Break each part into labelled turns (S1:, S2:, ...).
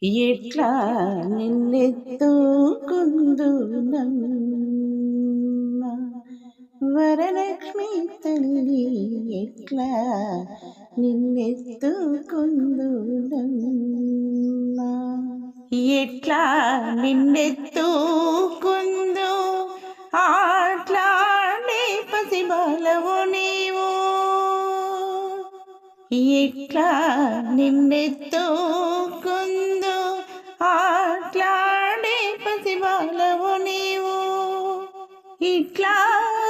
S1: ఎట్లా నిన్నెత్తుకుందునమ్మ వరలక్ష్మి తల్లి, ఎట్లా నిన్నెత్తుకుందునమ్మ ఎట్లా నిన్నెత్తుకుందు ఆట్లాడే పసిబాలవు నీవు, ఎట్లా నిన్నెత్తుకుందు ఆట్లాడే పసిబాలవు నీవు, ఇట్లా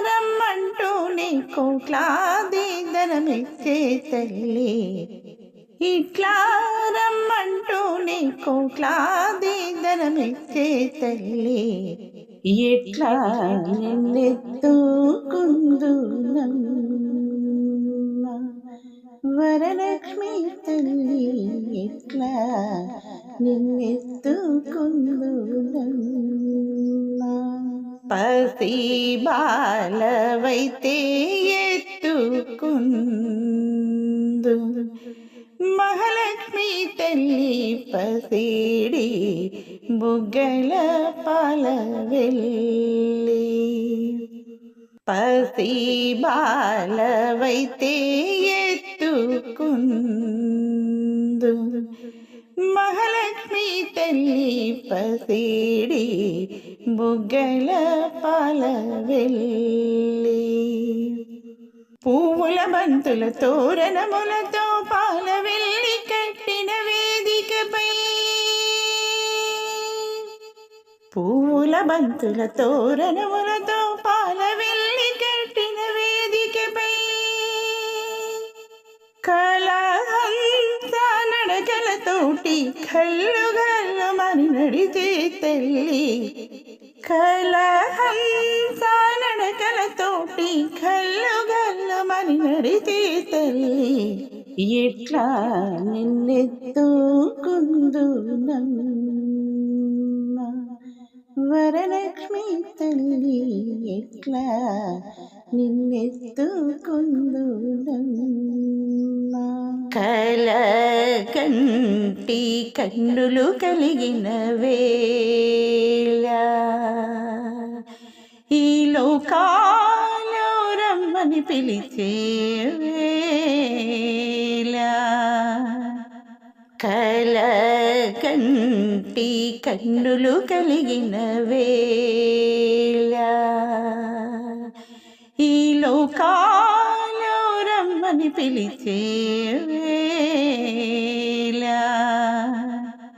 S1: రమ్మంటూనే కోట్లాది ధనమిచ్చే తల్లి, ఇట్లా రమ్మంటూనే కోట్లాది ధనమిచ్చే తల్లి, ఎట్లా నిన్నెత్తుకుందునమ్మ వరలక్ష్మి తల్లి, ఎట్లా నిన్నెత్తుకుందునమ్మ పసి బాలవైతే ఎత్తుకుందు మహాలక్ష్మి తల్లి, పసిడి బుగ్గల పాలవెల్లి, పసి బాలవైతే ఎత్తుకుందు మహాలక్ష్మి తల్లి, పసిడి బుగ్గల పాలవెల్లి, పువ్వుల బంతుల తోరణములతో పాలవెల్లి కట్టిన వేదికపై, పువ్వుల బంతుల తోరణములతో పాలవెల్లి కట్టిన వేదికపై, కళహంస నడకలతోటి కళ్ళు గల్లమని నడిచే తల్లి, కళహంస నడకలతోటి కళ్ళు గల్లమని నడిచే తల్లి, ఎట్లా నిన్నెత్తుకుందునమ్మ వరలక్ష్మి తల్లి, ఎట్లా నిన్నెత్తుకుందునమ్మ కలకంటి కన్నులు కలిగిన వేళ, ఈ లోకాలో రమ్మని పిలిచే వేళ, కలకంటి కన్నులు కలిగిన వేళ, ఈ లోకాలో రమ్మని పిలిచే వేళ,